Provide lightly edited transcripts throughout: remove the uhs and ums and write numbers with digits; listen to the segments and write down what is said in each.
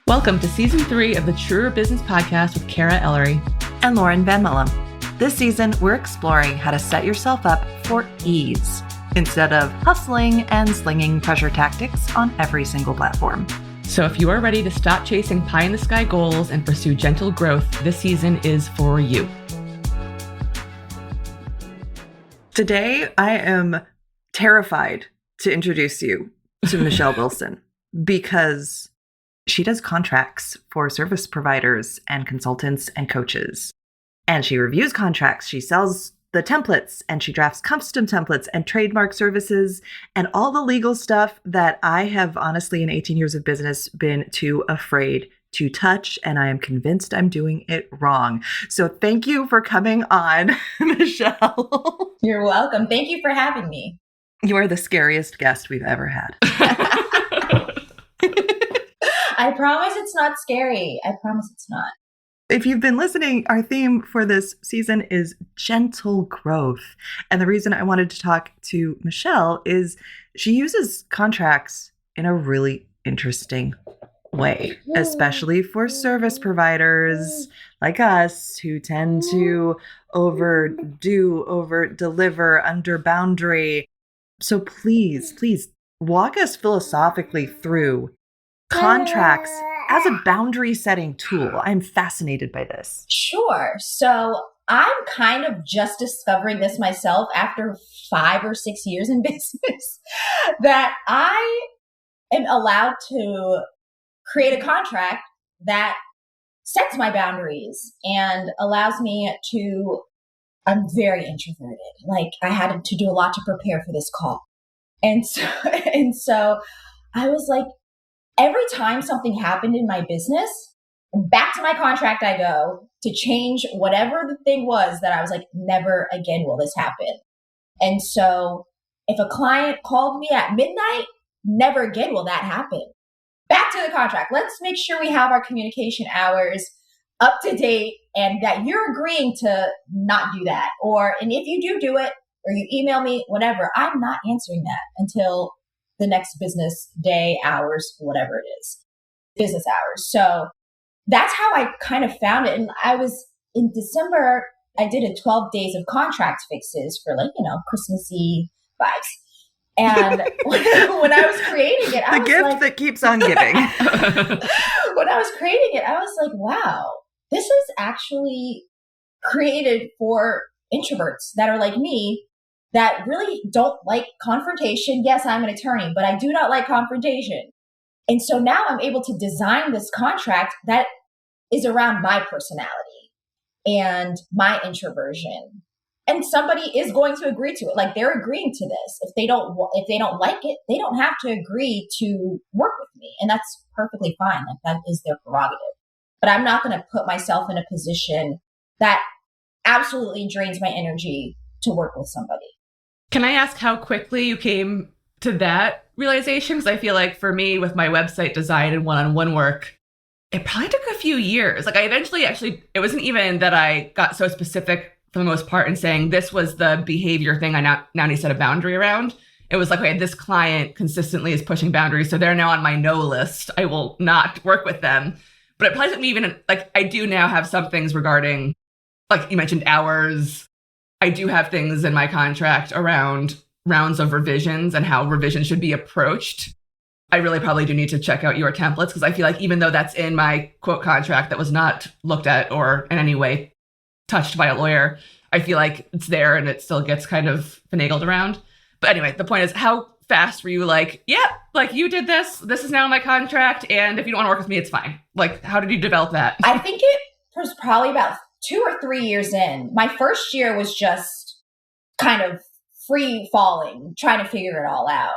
Welcome to Season 3 of the Truer Business Podcast with Kara Ellery and Lauren Van Millum. This season, we're exploring how to set yourself up for ease instead of hustling and slinging pressure tactics on every single platform. So if you are ready to stop chasing pie-in-the-sky goals and pursue gentle growth, this season is for you. Today, I am terrified to introduce you to Michelle Wilson because she does contracts for service providers and consultants and coaches. And she reviews contracts, she sells the templates, and she drafts custom templates and trademark services and all the legal stuff that I have honestly in 18 years of business been too afraid to touch, and I am convinced I'm doing it wrong. So thank you for coming on, Michelle. You're welcome. Thank you for having me. You are the scariest guest we've ever had. I promise it's not scary. I promise it's not. If you've been listening, our theme for this season is gentle growth. And the reason I wanted to talk to Michelle is she uses contracts in a really interesting way, especially for service providers like us who tend to overdo, over-deliver, under boundary. So please walk us philosophically through contracts as a boundary setting tool. I'm fascinated by this. Sure. So I'm kind of just discovering this myself after 5 or 6 years in business, that I am allowed to create a contract that sets my boundaries and allows me to, I'm very introverted. Like I had to do a lot to prepare for this call. And so I was like, every time something happened in my business, back to my contract I go to change whatever the thing was that I was like, never again will this happen. And so if a client called me at midnight, never again will that happen. Back to the contract. Let's make sure we have our communication hours up to date and that you're agreeing to not do that. And if you do it or you email me, whatever, I'm not answering that until the next business day, hours, whatever it is, business hours. So that's how I kind of found it. And I was in December, I did a 12 days of contract fixes for Christmassy vibes. And when I was creating it, the gift that keeps on giving. When I was creating it, I was like, wow, this is actually created for introverts that are like me, that really don't like confrontation. Yes, I'm an attorney, but I do not like confrontation. And so now I'm able to design this contract that is around my personality and my introversion. And somebody is going to agree to it. Like they're agreeing to this. If they don't like it, they don't have to agree to work with me. And that's perfectly fine. Like that is their prerogative. But I'm not going to put myself in a position that absolutely drains my energy to work with somebody. Can I ask how quickly you came to that realization? Because I feel like for me, with my website design and one-on-one work, it probably took a few years. Like I eventually it wasn't even that I got so specific for the most part in saying this was the behavior thing I now need to set a boundary around. It was like, okay, this client consistently is pushing boundaries, so they're now on my no list. I will not work with them. But it probably took me even, like I do now have some things regarding, like you mentioned, hours. I do have things in my contract around rounds of revisions and how revisions should be approached. I really probably do need to check out your templates because I feel like even though that's in my quote contract that was not looked at or in any way touched by a lawyer, I feel like it's there and it still gets kind of finagled around. But anyway, the point is, how fast were you like, yeah, like you did this is now in my contract, and if you don't want to work with me, it's fine. Like, how did you develop that? I think it was probably about 2 or 3 years in. My first year was just kind of free falling, trying to figure it all out.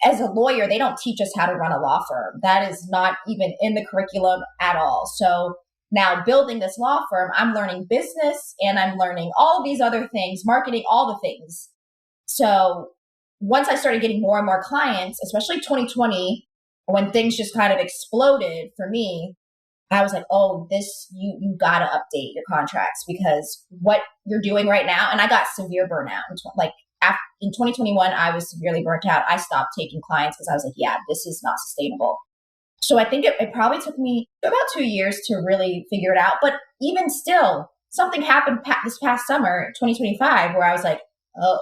As a lawyer, they don't teach us how to run a law firm. That is not even in the curriculum at all. So now building this law firm, I'm learning business and I'm learning all of these other things, marketing, all the things. So once I started getting more and more clients, especially 2020, when things just kind of exploded for me, I was like, oh, you got to update your contracts because what you're doing right now, and I got severe burnout. In 2021, I was severely burnt out. I stopped taking clients because I was like, yeah, this is not sustainable. So I think it probably took me about 2 years to really figure it out. But even still, something happened this past summer, 2025, where I was like, oh,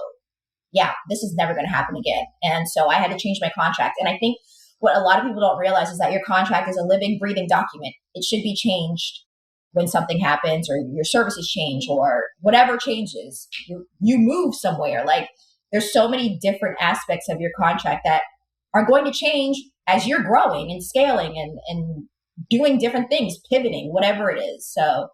yeah, this is never going to happen again. And so I had to change my contract. And I think what a lot of people don't realize is that your contract is a living, breathing document. It should be changed when something happens or your services change or whatever changes. You move somewhere. Like there's so many different aspects of your contract that are going to change as you're growing and scaling and doing different things, pivoting, whatever it is. So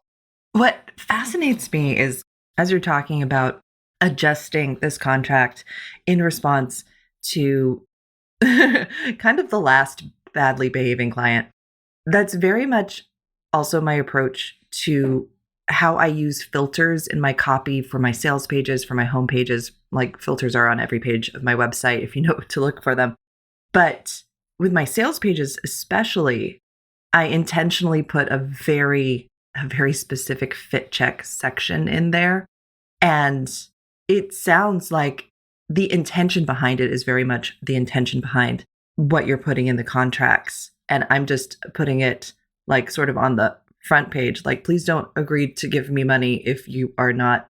What fascinates me is as you're talking about adjusting this contract in response to kind of the last badly behaving client, that's very much also my approach to how I use filters in my copy for my sales pages, for my home pages. Like filters are on every page of my website if you know to look for them. But with my sales pages, especially, I intentionally put a very specific fit check section in there. And it sounds like the intention behind it is very much the intention behind what you're putting in the contracts. And I'm just putting it like sort of on the front page, like, please don't agree to give me money if you are not,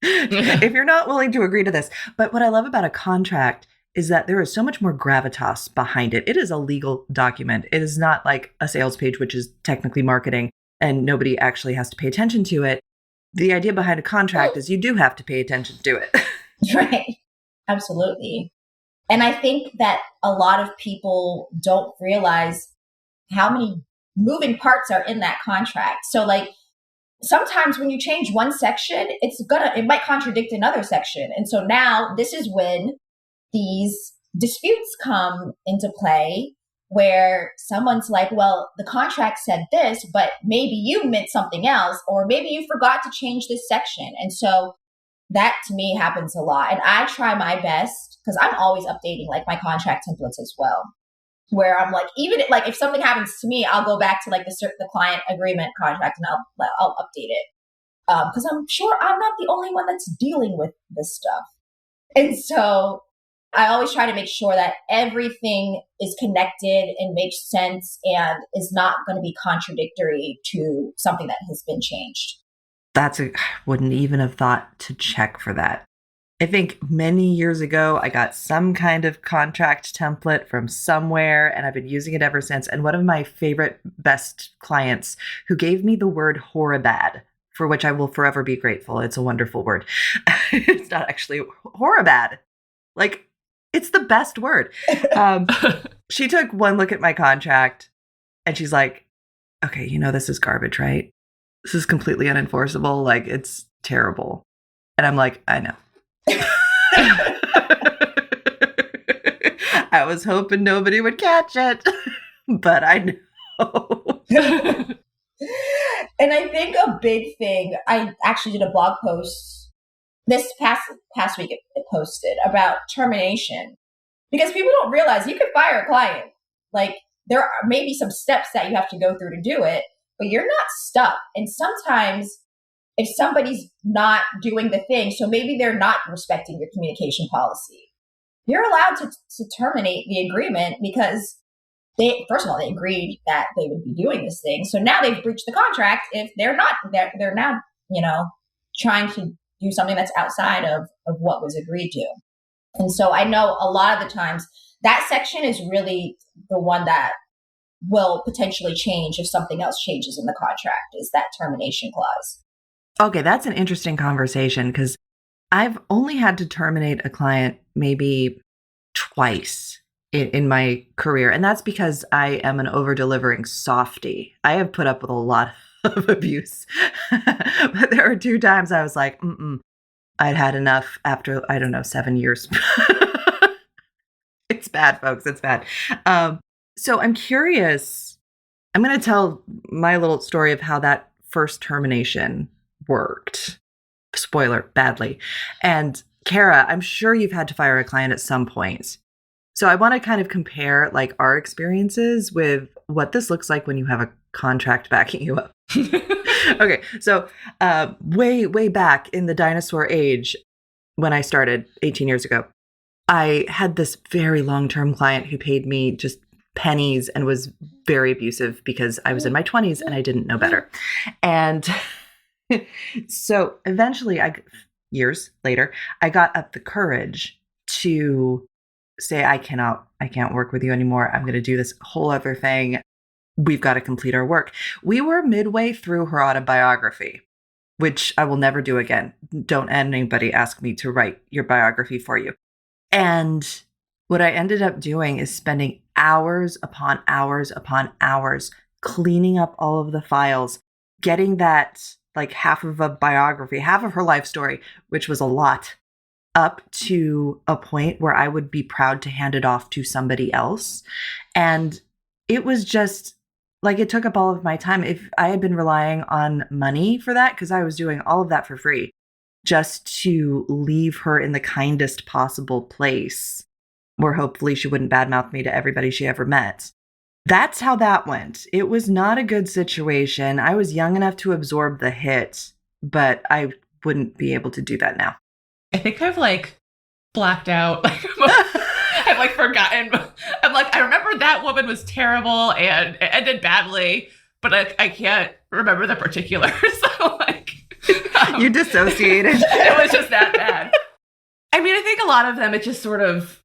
if you're not willing to agree to this. But what I love about a contract is that there is so much more gravitas behind it. It is a legal document. It is not like a sales page, which is technically marketing and nobody actually has to pay attention to it. The idea behind a contract is you do have to pay attention to it. right. Absolutely. And I think that a lot of people don't realize how many moving parts are in that contract. So like sometimes when you change one section, it might contradict another section. And so now this is when these disputes come into play where someone's like, well, the contract said this, but maybe you meant something else, or maybe you forgot to change this section. And so that to me happens a lot. And I try my best because I'm always updating like my contract templates as well, where I'm like, even like if something happens to me, I'll go back to like the client agreement contract and I'll update it. Because I'm sure I'm not the only one that's dealing with this stuff. And so I always try to make sure that everything is connected and makes sense and is not going to be contradictory to something that has been changed. I wouldn't even have thought to check for that. I think many years ago, I got some kind of contract template from somewhere, and I've been using it ever since. And one of my favorite, best clients who gave me the word horribad, for which I will forever be grateful. It's a wonderful word. It's not actually horribad. Like, it's the best word. She took one look at my contract and she's like, okay, this is garbage, right? This is completely unenforceable. Like, it's terrible. And I'm like, I know. I was hoping nobody would catch it, but I know. And I think a big thing, I actually did a blog post this past week, it posted about termination, because people don't realize you could fire a client. Like there are maybe some steps that you have to go through to do it, but you're not stuck. And sometimes if somebody's not doing the thing, so maybe they're not respecting your communication policy, you're allowed to terminate the agreement because first of all, they agreed that they would be doing this thing. So now they've breached the contract if they're not, they're now, trying to do something that's outside of what was agreed to. And so I know a lot of the times that section is really the one that will potentially change if something else changes in the contract, is that termination clause. Okay, that's an interesting conversation because I've only had to terminate a client maybe twice in my career. And that's because I am an over-delivering softie. I have put up with a lot of abuse. But there were 2 times I was like, I'd had enough after, 7 years. It's bad, folks. It's bad. So I'm curious. I'm going to tell my little story of how that first termination worked. Spoiler, badly. And Kara, I'm sure you've had to fire a client at some point. So I want to kind of compare like our experiences with what this looks like when you have a contract backing you up. Okay. So way back in the dinosaur age, when I started 18 years ago, I had this very long-term client who paid me just pennies and was very abusive because I was in my 20s and I didn't know better. And so eventually, years later, I got up the courage to say, I can't work with you anymore. I'm going to do this whole other thing. We've got to complete our work. We were midway through her autobiography, which I will never do again. Don't anybody ask me to write your biography for you. And what I ended up doing is spending hours upon hours upon hours cleaning up all of the files, getting that like half of a biography, half of her life story, which was a lot, up to a point where I would be proud to hand it off to somebody else. And it was just like, it took up all of my time. If I had been relying on money for that, because I was doing all of that for free, just to leave her in the kindest possible place where hopefully she wouldn't badmouth me to everybody she ever met. That's how that went. It was not a good situation. I was young enough to absorb the hit, but I wouldn't be able to do that now. I think I've like blacked out. I've like forgotten. I'm like, I remember that woman was terrible and it ended badly, but I can't remember the particulars. So like, you dissociated. It was just that bad. I mean, I think a lot of them, it just sort of,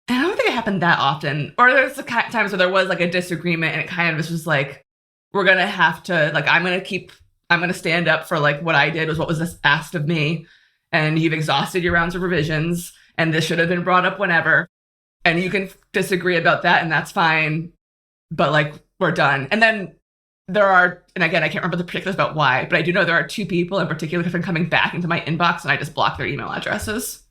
I don't think it happened that often. Or there's the times where there was like a disagreement and it kind of was just like, we're going to have to, like, I'm going to stand up for like what I did was what was asked of me. And you've exhausted your rounds of revisions and this should have been brought up whenever. And you can disagree about that and that's fine. But like, we're done. And then there are, and again, I can't remember the particulars about why, but I do know there are two people in particular who've been coming back into my inbox and I just blocked their email addresses.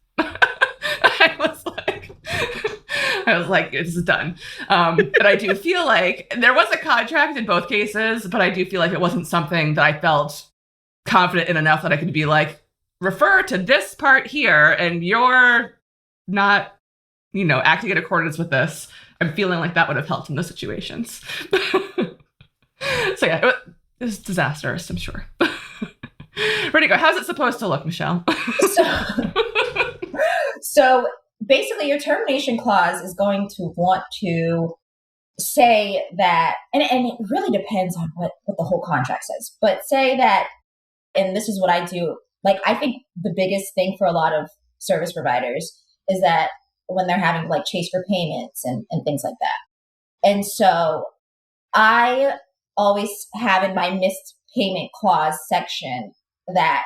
I was like, this is done. But I do feel like there was a contract in both cases, but I do feel like it wasn't something that I felt confident in enough that I could be like, refer to this part here and you're not, acting in accordance with this. I'm feeling like that would have helped in those situations. So yeah, it was disastrous, I'm sure. Ready to go. How's it supposed to look, Michelle? So basically your termination clause is going to want to say that, and it really depends on what the whole contract says, but say that, and this is what I do, like I think the biggest thing for a lot of service providers is that when they're having to like chase for payments and things like that. And so I always have in my missed payment clause section that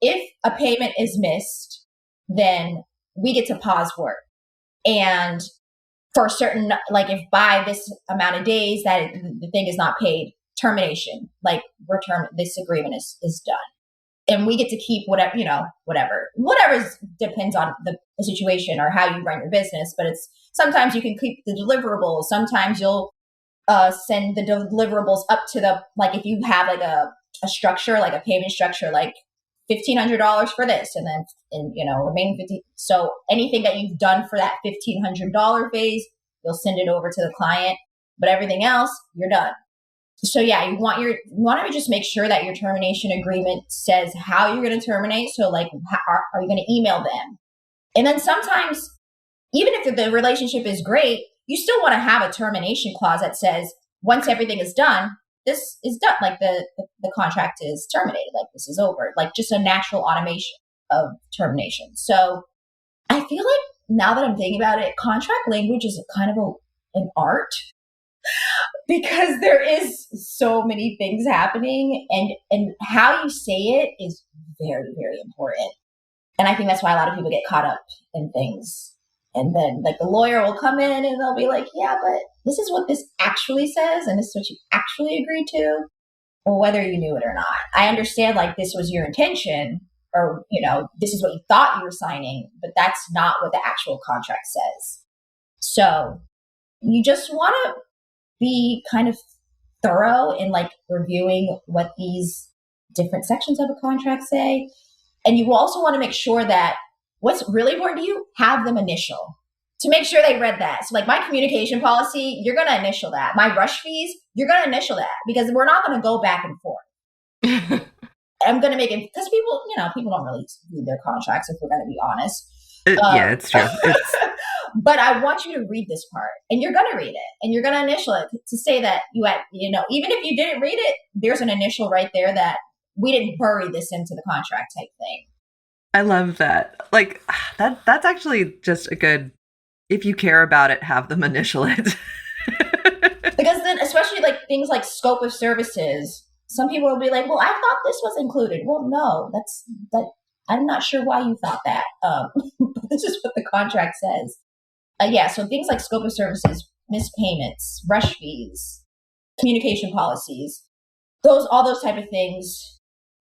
if a payment is missed, then we get to pause work. And for certain, like if by this amount of days that the thing is not paid, termination, like this agreement is done. And we get to keep whatever depends on the situation or how you run your business. But it's sometimes you can keep the deliverables. Sometimes you'll send the deliverables up to the, like if you have like a structure, like a payment structure, like $1,500 for this, and then remaining 50. So anything that you've done for that $1,500 phase, you'll send it over to the client. But everything else, you're done. So yeah, you want to just make sure that your termination agreement says how you're going to terminate. So like, are you going to email them? And then sometimes, even if the relationship is great, you still want to have a termination clause that says once everything is done, this is done. Like the contract is terminated. Like this is over. Like just a natural automation of termination. So I feel like now that I'm thinking about it, contract language is kind of an art. Because there is so many things happening and how you say it is very, very important. And I think that's why a lot of people get caught up in things. And then like the lawyer will come in and they'll be like, yeah, but this is what this actually says. And this is what you actually agreed to. Well, whether you knew it or not. I understand like this was your intention or, this is what you thought you were signing, but that's not what the actual contract says. So you just want to be kind of thorough in like reviewing what these different sections of a contract say. And you also want to make sure that what's really important to you, have them initial to make sure they read that. So like my communication policy, you're going to initial that. My rush fees, you're going to initial that because we're not going to go back and forth. I'm going to make it because people don't really read their contracts if we're going to be honest. Yeah, it's true. But I want you to read this part, and you're going to read it, and you're going to initial it to say that even if you didn't read it, there's an initial right there that we didn't bury this into the contract type thing. I love that. Like that's actually just a good, if you care about it, have them initial it. Because then, especially like things like scope of services, some people will be like, well, I thought this was included. Well, no, I'm not sure why you thought that. But this is what the contract says. So things like scope of services, missed payments, rush fees, communication policies, all those type of things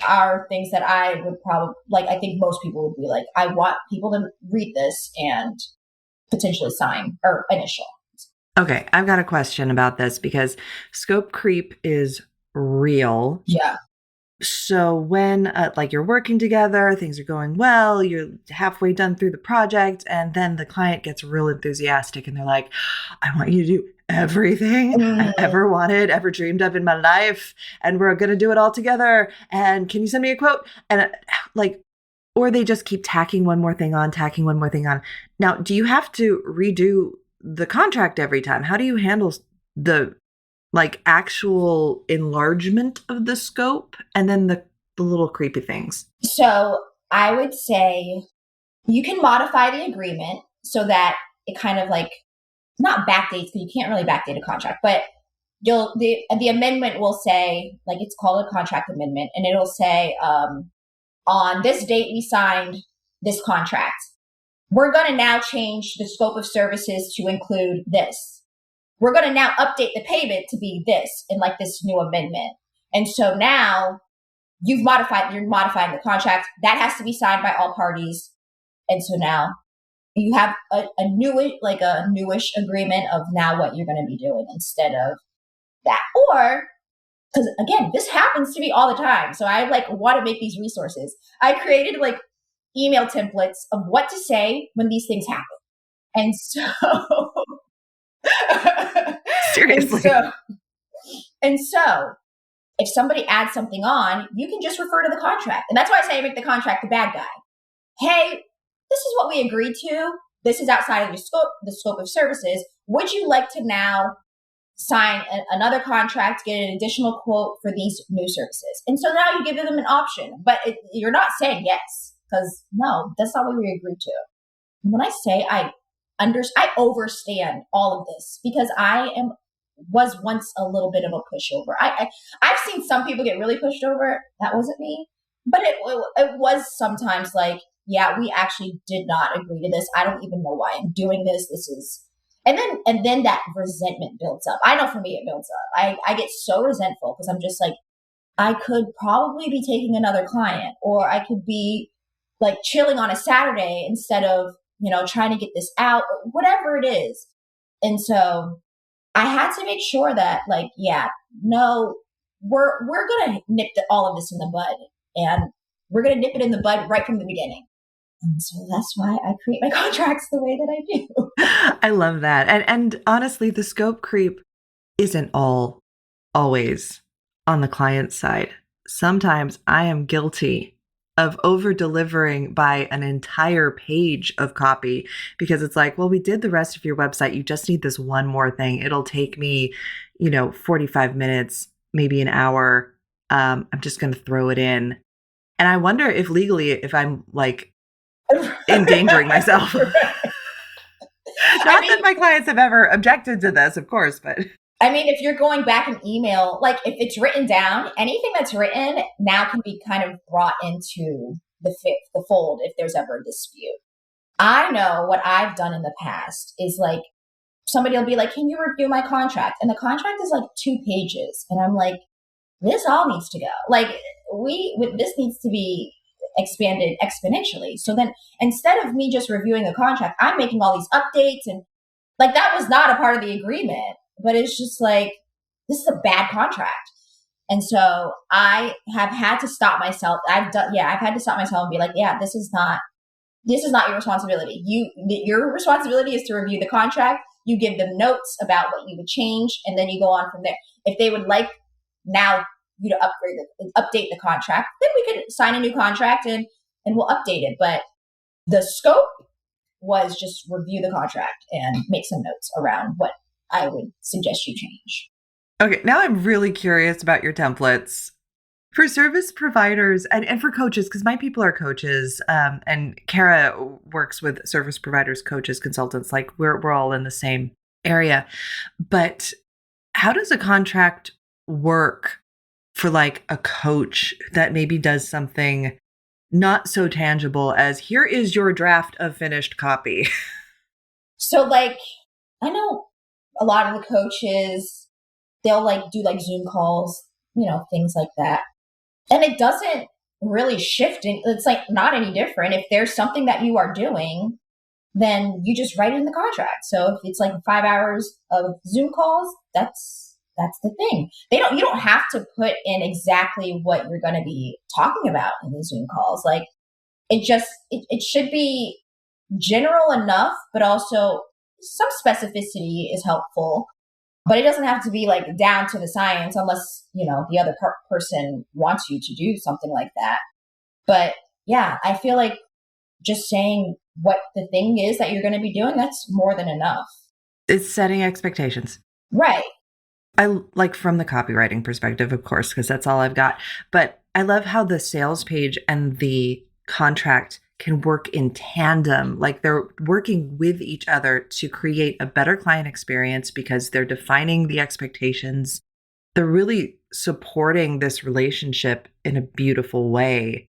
are things that I would probably, like, I think most people would be like, I want people to read this and potentially sign or initial. Okay, I've got a question about this because scope creep is real. Yeah. So when like you're working together, things are going well, you're halfway done through the project, and then the client gets real enthusiastic and they're like, I want you to do everything I've ever wanted, ever dreamed of in my life, and we're going to do it all together. And can you send me a quote? And or they just keep tacking one more thing on. Now, do you have to redo the contract every time? How do you handle the actual enlargement of the scope and then the little creepy things? So I would say you can modify the agreement so that it kind of not backdates, because you can't really backdate a contract, but the amendment will say, it's called a contract amendment, and it'll say, on this date we signed this contract. We're going to now change the scope of services to include this. We're going to now update the payment to be this in this new amendment. And so now you're modifying the contract. That has to be signed by all parties. And so now you have a newish agreement of now what you're going to be doing instead of that. Or, because again, this happens to me all the time. So I want to make these resources. I created email templates of what to say when these things happen. And so seriously. And so if somebody adds something on, you can just refer to the contract. And that's why I say make the contract the bad guy. Hey, this is what we agreed to. This is outside of the scope of services. Would you like to now sign another contract, get an additional quote for these new services? And so now you give them an option, but you're not saying yes, because no, that's not what we agreed to. When I say I overstand all of this because was once a little bit of a pushover. I've seen some people get really pushed over. That wasn't me, but it was sometimes we actually did not agree to this. I don't even know why I'm doing this. This is, and then that resentment builds up. I know for me it builds up. I get so resentful because I'm just I could probably be taking another client, or I could be chilling on a Saturday instead of trying to get this out, or whatever it is. And so I had to make sure that we're going to nip all of this in the bud, and we're going to nip it in the bud right from the beginning. And so that's why I create my contracts the way that I do. I love that. And honestly, the scope creep isn't always on the client side. Sometimes I am guilty of over-delivering by an entire page of copy because it's well, we did the rest of your website. You just need this one more thing. It'll take me, 45 minutes, maybe an hour. I'm just going to throw it in. And I wonder if legally, if I'm endangering myself. Not that my clients have ever objected to this, of course, but I mean, if you're going back in email, if it's written down, anything that's written now can be kind of brought into the fold if there's ever a dispute. I know what I've done in the past is somebody will be like, can you review my contract? And the contract is 2 pages. And I'm this all needs to go. This needs to be expanded exponentially. So then instead of me just reviewing the contract, I'm making all these updates, and that was not a part of the agreement, but it's just this is a bad contract. And so I have had to stop myself. I've had to stop myself and be this is not your responsibility. Your responsibility is to review the contract. You give them notes about what you would change, and then you go on from there. If they would like now you to update the contract, then we could sign a new contract and we'll update it. But the scope, was just review the contract and make some notes around what I would suggest you change. Okay, now I'm really curious about your templates. For service providers and for coaches, because my people are coaches, and Kara works with service providers, coaches, consultants, like we're all in the same area. But how does a contract work for like a coach that maybe does something not so tangible as here is your draft of finished copy? So like, I know a lot of the coaches, they'll like do like Zoom calls, things like that. And it doesn't really shift. It's like not any different. If there's something that you are doing, then you just write it in the contract. So if it's like 5 hours of Zoom calls, that's the thing. You don't have to put in exactly what you're going to be talking about in the Zoom calls. Like it should be general enough, but also some specificity is helpful. But it doesn't have to be like down to the science unless, the other person wants you to do something like that. But yeah, I feel like just saying what the thing is that you're going to be doing, that's more than enough. It's setting expectations. Right. I like from the copywriting perspective, of course, because that's all I've got. But I love how the sales page and the contract can work in tandem, like they're working with each other to create a better client experience because they're defining the expectations. They're really supporting this relationship in a beautiful way.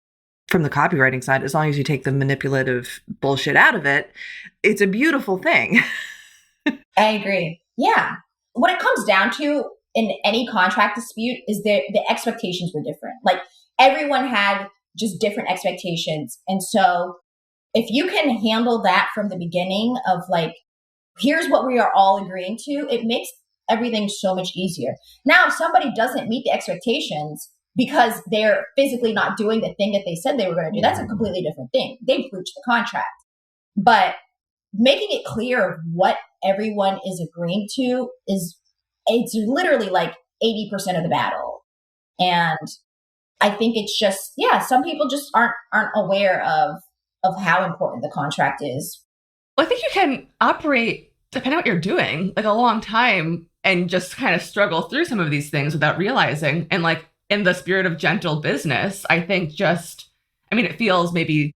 From the copywriting side, as long as you take the manipulative bullshit out of it, it's a beautiful thing. I agree. Yeah. What it comes down to in any contract dispute is the expectations were different. Like everyone had just different expectations. And so if you can handle that from the beginning of like, here's what we are all agreeing to, it makes everything so much easier. Now, if somebody doesn't meet the expectations because they're physically not doing the thing that they said they were going to do, that's a completely different thing. They've breached the contract. But making it clear of what everyone is agreeing to it's literally like 80% of the battle. And I think it's just, some people just aren't aware of how important the contract is. Well, I think you can operate, depending on what you're doing, like a long time and just kind of struggle through some of these things without realizing. And like in the spirit of gentle business, I think it feels maybe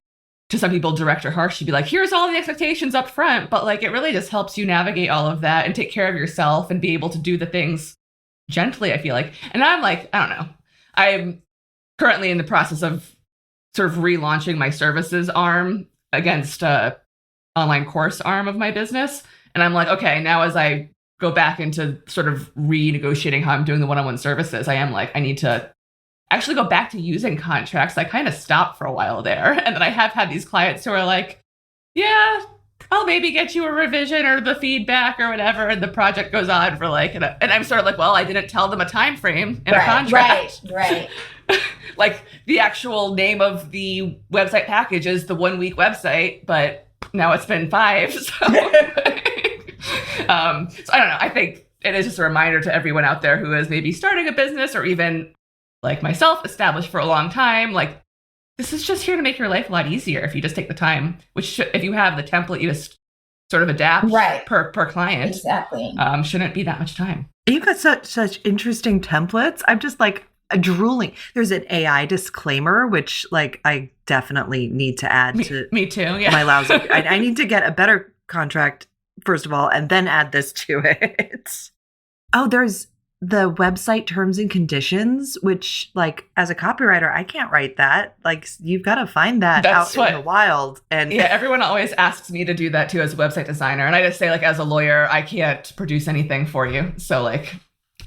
to some people direct or harsh to be like, here's all the expectations up front. But like, it really just helps you navigate all of that and take care of yourself and be able to do the things gently, I feel like. And I'm like, I don't know. I'm currently in the process of sort of relaunching my services arm against online course arm of my business. And I'm like, okay, now as I go back into sort of renegotiating how I'm doing the one-on-one services, I am like, I need to actually go back to using contracts. I kind of stopped for a while there. And then I have had these clients who are like, yeah, I'll maybe get you a revision or the feedback or whatever. And the project goes on for like, and I'm sort of like, well, I didn't tell them a time frame in a contract. Right. Like the actual name of the website package is the 1 week website, but now it's been 5. So, so I don't know. I think it is just a reminder to everyone out there who is maybe starting a business or even like myself, established for a long time. Like this is just here to make your life a lot easier if you just take the time, if you have the template, you just sort of adapt per client. Exactly. Shouldn't be that much time. You've got such interesting templates. I'm just like drooling. There's an AI disclaimer, which like I definitely need to add to me too. Yeah. My lousy. I need to get a better contract first of all, and then add this to it. Oh, there's the website terms and conditions, which like as a copywriter, I can't write that. Like you've got to find that in the wild. And yeah, everyone always asks me to do that too as a website designer. And I just say like, as a lawyer, I can't produce anything for you. So like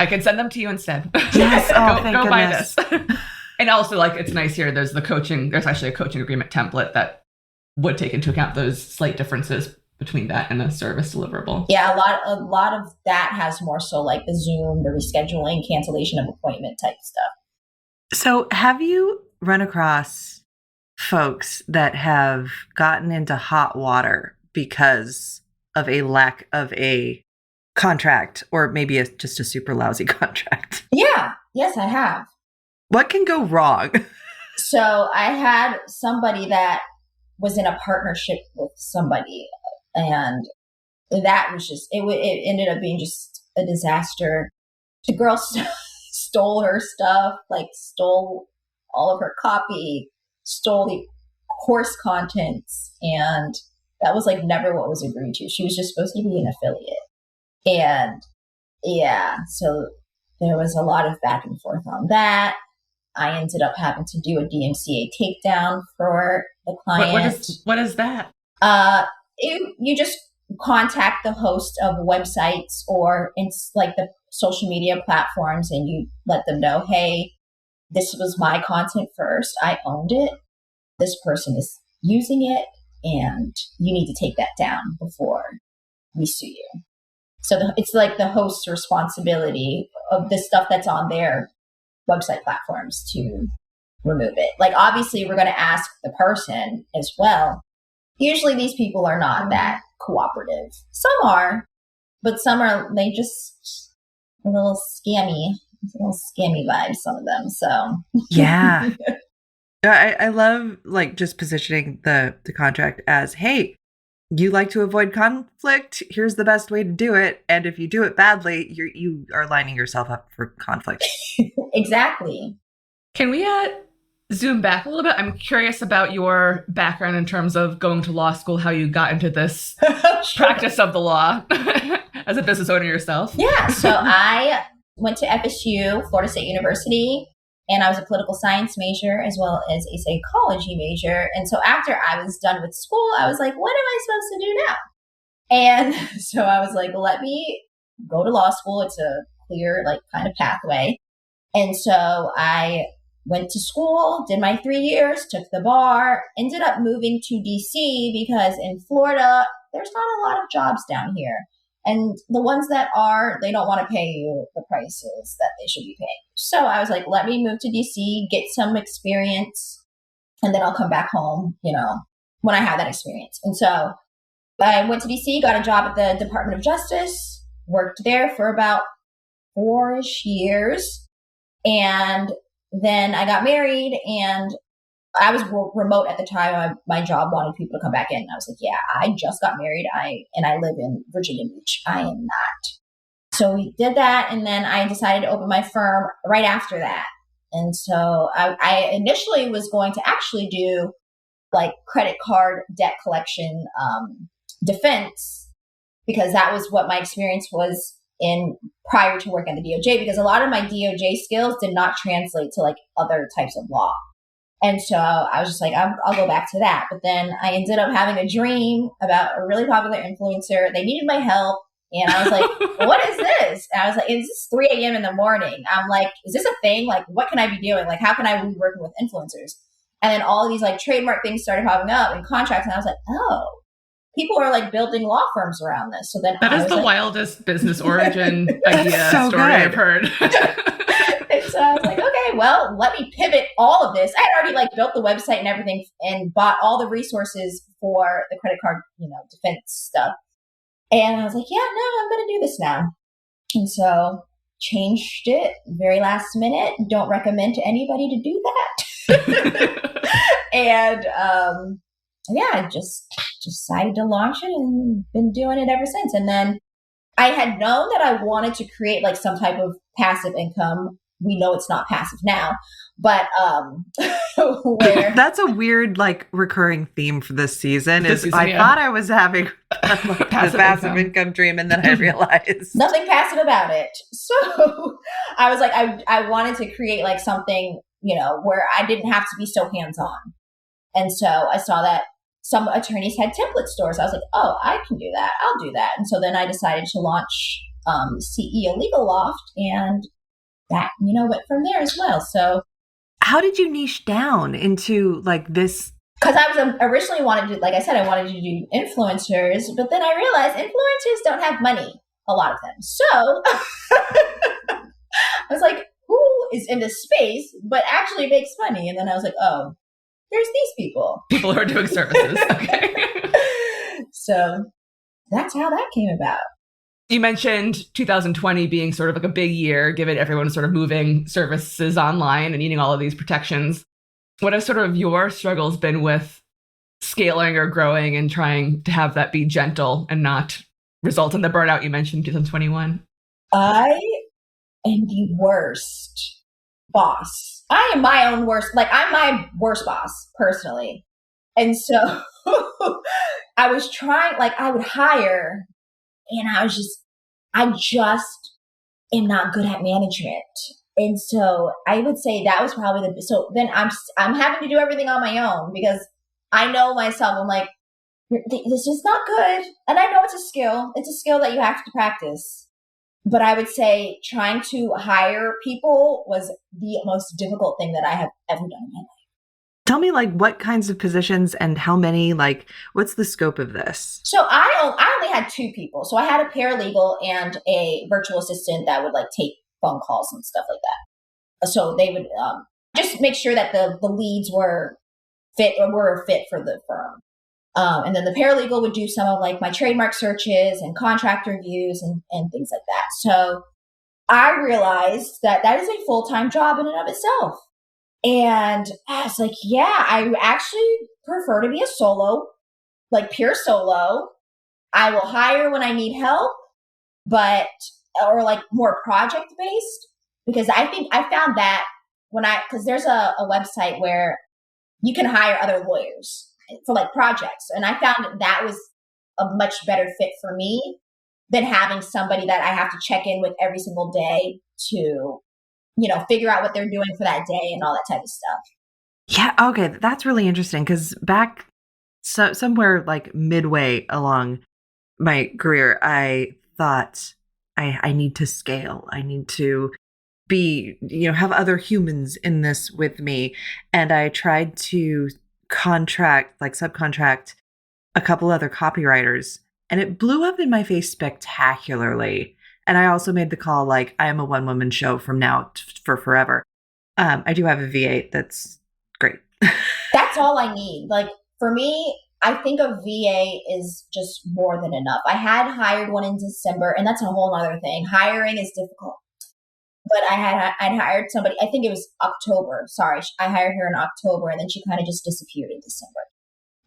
I can send them to you instead. Yes. Oh, go buy this. And also like, it's nice here. There's actually a coaching agreement template that would take into account those slight differences between that and a service deliverable. Yeah, a lot of that has more so like the Zoom, the rescheduling, cancellation of appointment type stuff. So have you run across folks that have gotten into hot water because of a lack of a contract or maybe just a super lousy contract? Yeah. Yes, I have. What can go wrong? So I had somebody that was in a partnership with somebody, and that was just it ended up being just a disaster. The girl stole her stuff, like stole all of her copy, stole the course contents, and that was like never what was agreed to. She was just supposed to be an affiliate. And yeah, so there was a lot of back and forth on that. I ended up having to do a DMCA takedown for the client. What is that? You just contact the host of websites or like the social media platforms, and you let them know, hey, this was my content first. I owned it. This person is using it, and you need to take that down before we sue you. So it's like the host's responsibility of the stuff that's on their website platforms to remove it. Like, obviously, we're going to ask the person as well. Usually these people are not that cooperative. Some are, but some are, they just a little scammy vibes, some of them. So yeah. I love like just positioning the contract as, hey, you like to avoid conflict. Here's the best way to do it. And if you do it badly, you are lining yourself up for conflict. Exactly. Can we zoom back a little bit? I'm curious about your background in terms of going to law school, how you got into this practice of the law as a business owner yourself. Yeah. So I went to FSU, Florida State University, and I was a political science major as well as a psychology major. And so after I was done with school, I was like, what am I supposed to do now? And so I was like, let me go to law school. It's a clear, like, kind of pathway. And so I went to school, did my 3 years, took the bar, ended up moving to DC because in Florida, there's not a lot of jobs down here. And the ones that are, they don't want to pay you the prices that they should be paying. So I was like, let me move to DC, get some experience, and then I'll come back home, when I have that experience. And so I went to DC, got a job at the Department of Justice, worked there for about 4-ish years. And then I got married, and I was remote at the time. My job wanted people to come back in. And I was like, yeah, I just got married. I live in Virginia Beach. I am not. So we did that. And then I decided to open my firm right after that. And so I initially was going to actually do like credit card debt collection defense, because that was what my experience was in prior to working at the DOJ, because a lot of my DOJ skills did not translate to like other types of law. And so I was just like, I'll go back to that. But then I ended up having a dream about a really popular influencer. They needed my help. And I was like, what is this? And I was like, it's 3 a.m. in the morning. I'm like, is this a thing? Like, what can I be doing? Like, how can I be working with influencers? And then all of these like trademark things started popping up and contracts. And I was like, oh, people are like building law firms around this. So then that is the wildest business origin idea so story good. I've heard. And so I was like, okay, well, let me pivot all of this. I had already like built the website and everything and bought all the resources for the credit card, defense stuff. And I was like, yeah, no, I'm going to do this now. And so changed it very last minute. Don't recommend to anybody to do that. And yeah, I just decided to launch it and been doing it ever since. And then I had known that I wanted to create like some type of passive income. We know it's not passive now, but where that's a weird like recurring theme for this season. I thought I was having the passive income dream, and then I realized nothing passive about it. So I was like, I wanted to create like something, where I didn't have to be so hands-on. And so I saw that some attorneys had template stores. I was like, oh, I can do that. I'll do that. And so then I decided to launch CEO Legal Loft, and that, went from there as well. So how did you niche down into like this? Because I was originally wanted to, like I said, I wanted to do influencers, but then I realized influencers don't have money, a lot of them. So I was like, who is in this space but actually makes money? And then I was like, oh, there's these people. People who are doing services. Okay. So that's how that came about. You mentioned 2020 being sort of like a big year, given everyone sort of moving services online and needing all of these protections. What have sort of your struggles been with scaling or growing and trying to have that be gentle and not result in the burnout you mentioned in 2021? I am the worst boss. I am my own worst, like I'm my worst boss personally. And so I was trying, like I would hire and I just am not good at management. And so I would say that was probably so then I'm having to do everything on my own because I know myself. I'm like, this is not good. And I know it's a skill. It's a skill that you have to practice. But I would say trying to hire people was the most difficult thing that I have ever done in my life. Tell me, like, what kinds of positions and how many, like, what's the scope of this? So I only had two people. So I had a paralegal and a virtual assistant that would like take phone calls and stuff like that. So they would just make sure that the leads were fit for the firm. And then the paralegal would do some of like my trademark searches and contract reviews and things like that. So I realized that that is a full-time job in and of itself. And I was like, yeah, I actually prefer to be a solo, like pure solo. I will hire when I need help, or like more project based, because I think I found that because there's a website where you can hire other lawyers for like projects. And I found that was a much better fit for me than having somebody that I have to check in with every single day to, figure out what they're doing for that day and all that type of stuff. Yeah, okay, that's really interesting because back somewhere like midway along my career, I thought I need to scale. I need to be, have other humans in this with me. And I tried to subcontract a couple other copywriters, and it blew up in my face spectacularly. And I also made the call, like, I am a one-woman show from now for forever. I do have a VA that's great. That's all I need. Like, for me, I think a VA is just more than enough. I had hired one in December, and that's a whole other thing. Hiring is difficult. But I'd hired somebody, I think it was October. Sorry, I hired her in October, and then she kind of just disappeared in December.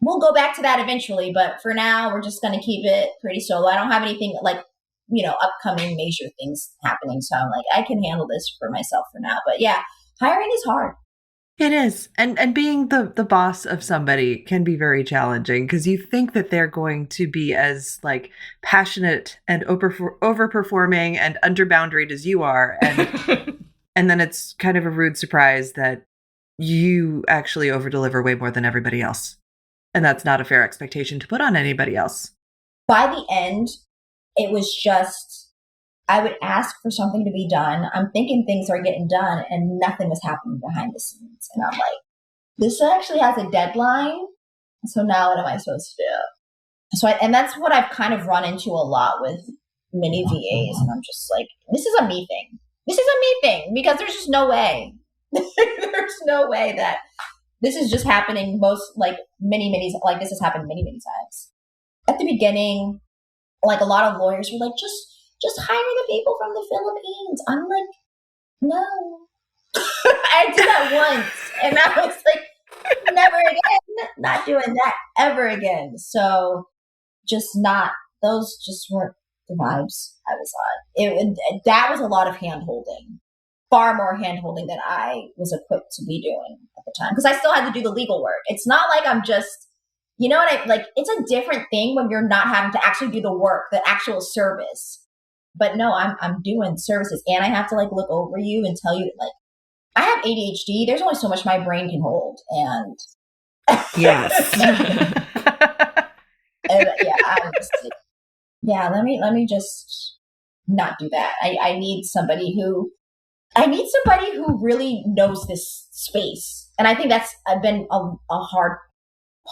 We'll go back to that eventually, but for now, we're just going to keep it pretty solo. I don't have anything like, upcoming major things happening. So I'm like, I can handle this for myself for now. But yeah, hiring is hard. It is. And being the boss of somebody can be very challenging because you think that they're going to be as like passionate and overperforming and underboundaried as you are. And and then it's kind of a rude surprise that you actually overdeliver way more than everybody else. And that's not a fair expectation to put on anybody else. By the end, it was just, I would ask for something to be done. I'm thinking things are getting done and nothing was happening behind the scenes. And I'm like, this actually has a deadline. So now what am I supposed to do? And that's what I've kind of run into a lot with many VAs. And I'm just like, this is a me thing. This is a me thing because there's just no way. There's no way that this is just happening like this has happened many, many times. At the beginning, like a lot of lawyers were like, just hire the people from the Philippines. I'm like, no. I did that once and I was like, never again, not doing that ever again. So those just weren't the vibes I was on. That was a lot of hand holding, far more hand holding than I was equipped to be doing at the time. Because I still had to do the legal work. It's not like I'm just, it's a different thing when you're not having to actually do the work, the actual service. But no, I'm doing services and I have to like look over you and tell you like, I have ADHD. There's only so much my brain can hold. And yes. and let me just not do that. I need somebody who really knows this space. And I think that's been a hard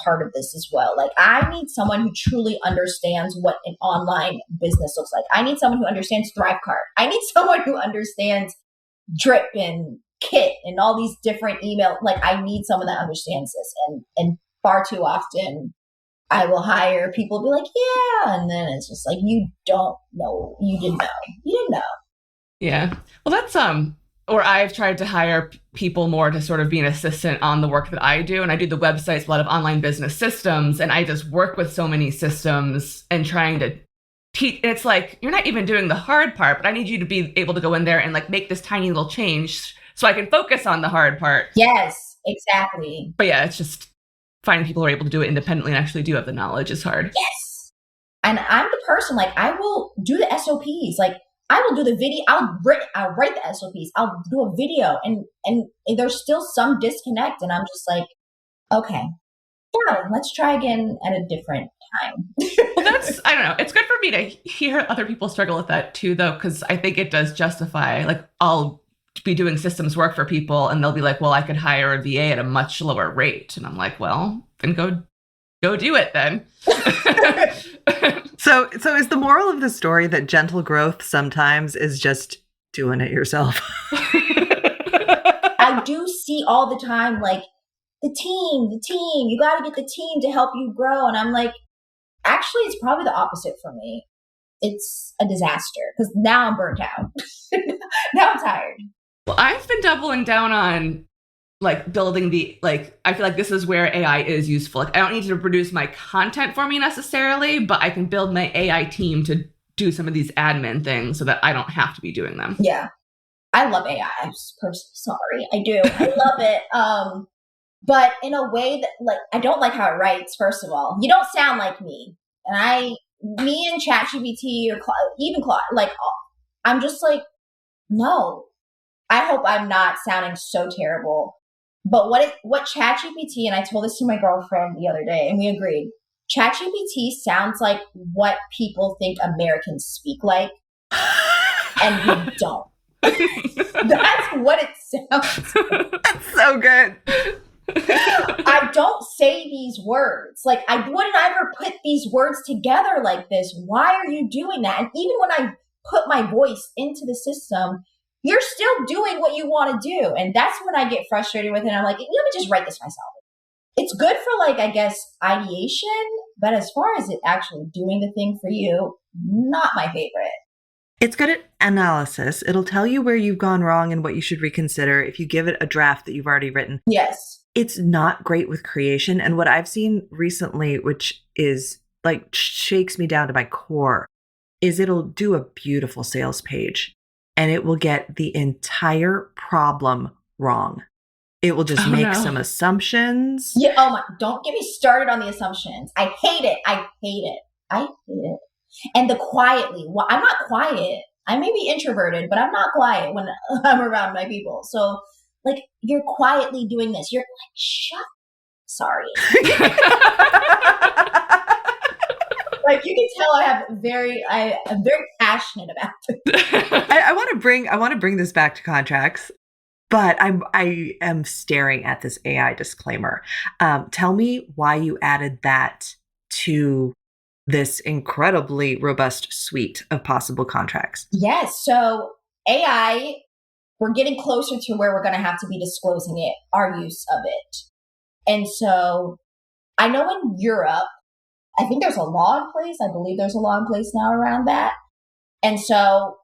part of this as well. Like I need someone who truly understands what an online business looks like. I need someone who understands Thrivecart. I need someone who understands Drip and Kit and all these different email. Like I need someone that understands this. And far too often I will hire people be like, yeah. And then it's just like, you don't know. You didn't know. Yeah. Well, that's, or I've tried to hire people more to sort of be an assistant on the work that I do. And I do the websites, a lot of online business systems, and I just work with so many systems and trying to teach. It's like, you're not even doing the hard part, but I need you to be able to go in there and like make this tiny little change so I can focus on the hard part. Yes, exactly. But yeah, it's just finding people who are able to do it independently and actually do have the knowledge is hard. Yes. And I'm the person, like, I will do the SOPs. Like, I will do the video. I'll write the SOPs. I'll do a video, and there's still some disconnect, and I'm just like, okay, yeah, let's try again at a different time. Well, that's, I don't know. It's good for me to hear other people struggle with that too, though, because I think it does justify, like, I'll be doing systems work for people, and they'll be like, well, I could hire a VA at a much lower rate, and I'm like, well, then go do it then. So is the moral of the story that gentle growth sometimes is just doing it yourself? I do see all the time, like, the team, you got to get the team to help you grow. And I'm like, actually, it's probably the opposite for me. It's a disaster because now I'm burnt out. Now I'm tired. Well, I've been doubling down on like building I feel like this is where AI is useful. Like, I don't need to produce my content for me necessarily, but I can build my AI team to do some of these admin things so that I don't have to be doing them. Yeah. I love AI. I'm just sorry. I do. I love it. But in a way that, like, I don't like how it writes, first of all. You don't sound like me. And me and ChatGPT or even Claude, like, I'm just like, no. I hope I'm not sounding so terrible. But what ChatGPT, and I told this to my girlfriend the other day, and we agreed, ChatGPT sounds like what people think Americans speak like, and we don't. That's what it sounds like. That's so good. I don't say these words. Like, I wouldn't ever put these words together like this. Why are you doing that? And even when I put my voice into the system, you're still doing what you want to do. And that's when I get frustrated with it. I'm like, let me just write this myself. It's good for, like, I guess, ideation. But as far as it actually doing the thing for you, not my favorite. It's good at analysis. It'll tell you where you've gone wrong and what you should reconsider if you give it a draft that you've already written. Yes. It's not great with creation. And what I've seen recently, which is like shakes me down to my core, is it'll do a beautiful sales page and it will get the entire problem wrong. It will just make some assumptions. Yeah. Oh my, don't get me started on the assumptions. I hate it. And the quietly, well, I'm not quiet. I may be introverted, but I'm not quiet when I'm around my people. So, like, you're quietly doing this. You're like, shut. Sorry. Like, you can tell I'm very passionate about it. I want to bring this back to contracts, but I am staring at this AI disclaimer. Tell me why you added that to this incredibly robust suite of possible contracts. Yes. So AI, we're getting closer to where we're going to have to be disclosing it, our use of it. And so I know in Europe, I think there's a law in place. I believe there's a law in place now around that. And so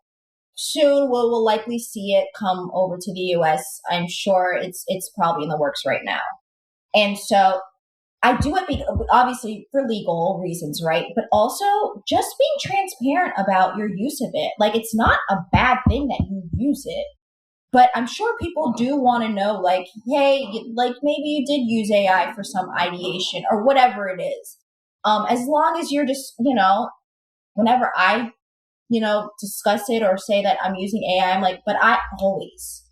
soon we'll likely see it come over to the US. I'm sure it's probably in the works right now. And so I do it obviously for legal reasons, right? But also just being transparent about your use of it. Like, it's not a bad thing that you use it. But I'm sure people do want to know, like, hey, like, maybe you did use AI for some ideation or whatever it is. As long as you're just, whenever I, discuss it or say that I'm using AI, I'm like, but I always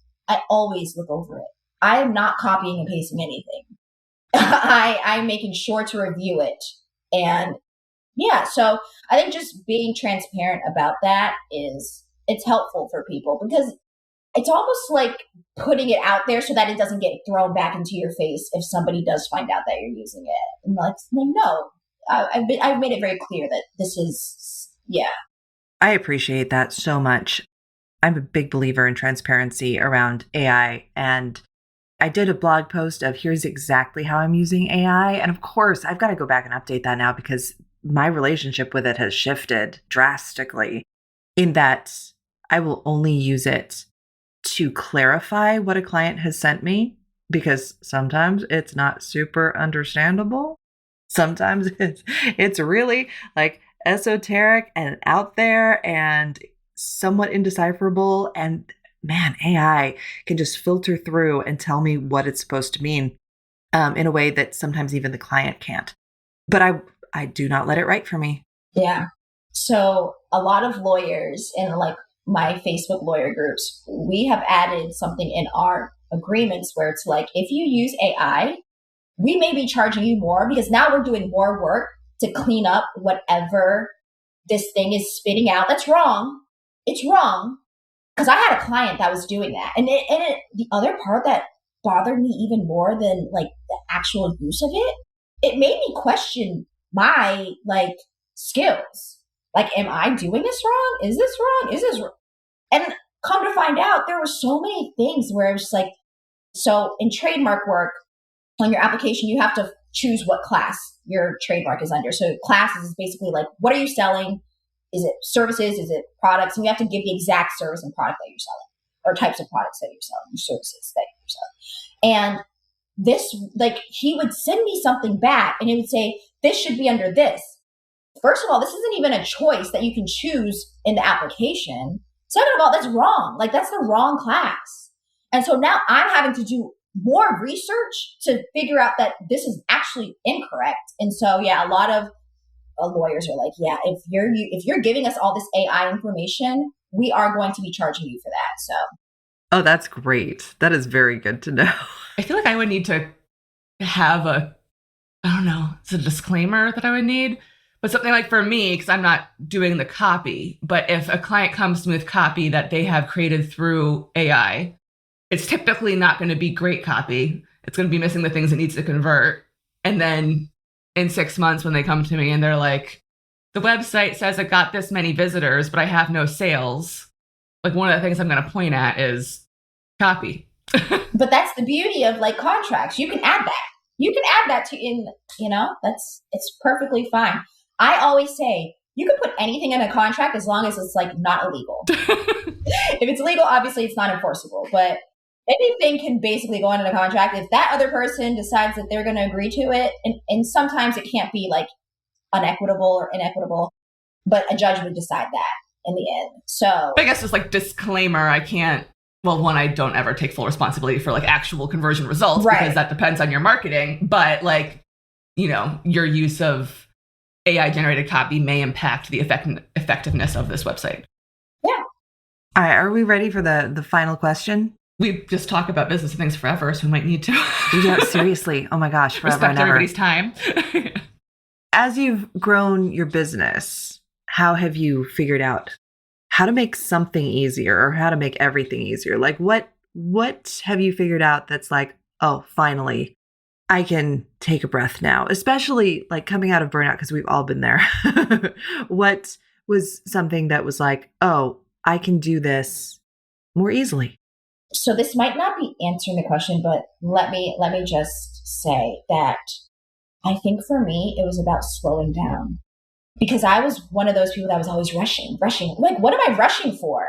look over it. I am not copying and pasting anything. I'm making sure to review it. And yeah, so I think just being transparent about that it's helpful for people, because it's almost like putting it out there so that it doesn't get thrown back into your face if somebody does find out that you're using it. And like no, I've made it very clear that this is, yeah. I appreciate that so much. I'm a big believer in transparency around AI, and I did a blog post of here's exactly how I'm using AI. And of course, I've got to go back and update that now because my relationship with it has shifted drastically, in that I will only use it to clarify what a client has sent me, because sometimes it's not super understandable. Sometimes it's really like esoteric and out there and somewhat indecipherable. And man, AI can just filter through and tell me what it's supposed to mean in a way that sometimes even the client can't. But I do not let it write for me. Yeah. So a lot of lawyers in like my Facebook lawyer groups, we have added something in our agreements where it's like, if you use AI, we may be charging you more because now we're doing more work to clean up whatever this thing is spitting out. That's wrong. It's wrong. Because I had a client that was doing that. And the other part that bothered me even more than like the actual use of it, it made me question my like skills. Like, am I doing this wrong? Is this wrong? Is this wrong? And come to find out, there were so many things where it was like, so in trademark work, on your application, you have to choose what class your trademark is under. So classes is basically like, what are you selling? Is it services? Is it products? And you have to give the exact service and product that you're selling, or types of products that you're selling, or services that you're selling. And this, like, he would send me something back and he would say, this should be under this. First of all, this isn't even a choice that you can choose in the application. Second of all, that's wrong. Like, that's the wrong class. And so now I'm having to do more research to figure out that this is actually incorrect. And so, yeah, a lot of lawyers are like, yeah, if you're giving us all this AI information, we are going to be charging you for that. So, oh, that's great. That is very good to know. I feel like I would need to have I don't know, it's a disclaimer that I would need, but something like for me, because I'm not doing the copy, but if a client comes to me with copy that they have created through AI, it's typically not going to be great copy. It's going to be missing the things it needs to convert. And then in 6 months, when they come to me and they're like, the website says it got this many visitors, but I have no sales. Like, one of the things I'm going to point at is copy. But that's the beauty of like contracts. You can add that. You can add that it's perfectly fine. I always say you can put anything in a contract as long as it's like not illegal. If it's illegal, obviously it's not enforceable, but anything can basically go into a contract if that other person decides that they're going to agree to it. And sometimes it can't be like unequitable or inequitable, but a judge would decide that in the end. So I guess just like disclaimer, I can't, well, one, I don't ever take full responsibility for like actual conversion results, right, because that depends on your marketing. But like, your use of AI generated copy may impact the effectiveness of this website. Yeah. All right. Are we ready for the final question? We just talk about business things forever, so we might need to. Yeah, seriously. Oh my gosh, forever respect and ever. Everybody's time. As you've grown your business, how have you figured out how to make something easier or how to make everything easier? Like what have you figured out that's like, oh, finally, I can take a breath now, especially like coming out of burnout, because we've all been there. What was something that was like, oh, I can do this more easily? So this might not be answering the question, but let me just say that I think for me, it was about slowing down, because I was one of those people that was always rushing. Like, what am I rushing for?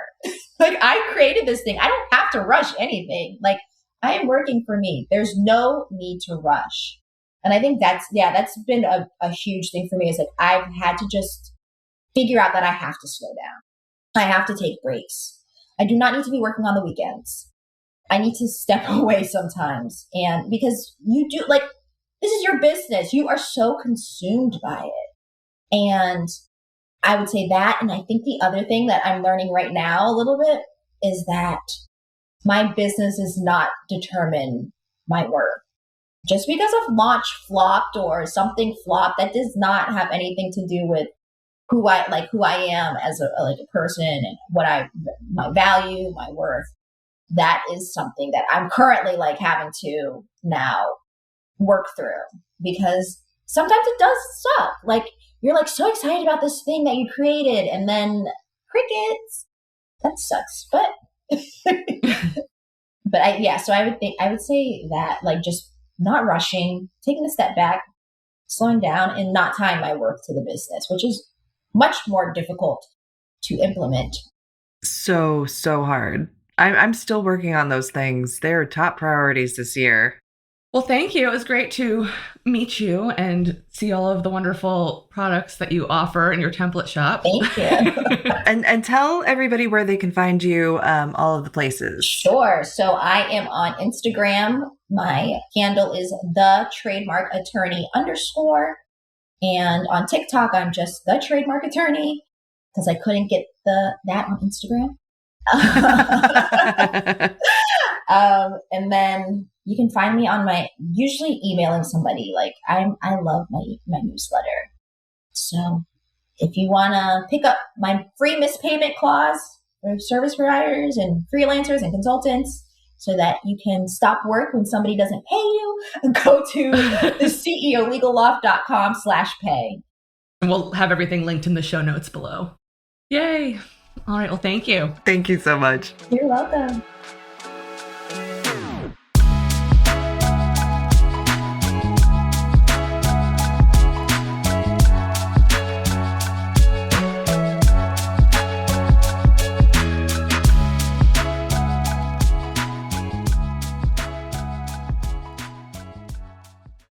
Like, I created this thing. I don't have to rush anything. Like, I am working for me. There's no need to rush. And I think that's been a huge thing for me, is like, I've had to just figure out that I have to slow down. I have to take breaks. I do not need to be working on the weekends. I need to step away sometimes. And because you do, like, this is your business. You are so consumed by it. And I would say that. And I think the other thing that I'm learning right now a little bit is that my business is not determine my worth. Just because a launch flopped or something flopped, that does not have anything to do with who I am as a person and my value, my worth. That is something that I'm currently like having to now work through, because sometimes it does suck. Like, you're like so excited about this thing that you created, and then crickets. That sucks. But so I would say that, like, just not rushing, taking a step back, slowing down, and not tying my work to the business, which is much more difficult to implement. So hard. I'm still working on those things. They're top priorities this year. Well, thank you. It was great to meet you and see all of the wonderful products that you offer in your template shop. Thank you. And tell everybody where they can find you, all of the places. Sure. So I am on Instagram. My handle is the trademark attorney _. And on TikTok, I'm just the trademark attorney because I couldn't get that on Instagram. And then you can find me on usually emailing somebody. Like I love my newsletter. So if you want to pick up my free mispayment clause for service providers and freelancers and consultants so that you can stop work when somebody doesn't pay you, go to the ceolegalloft.com/pay. And we'll have everything linked in the show notes below. Yay. All right. Well, thank you. Thank you so much. You're welcome.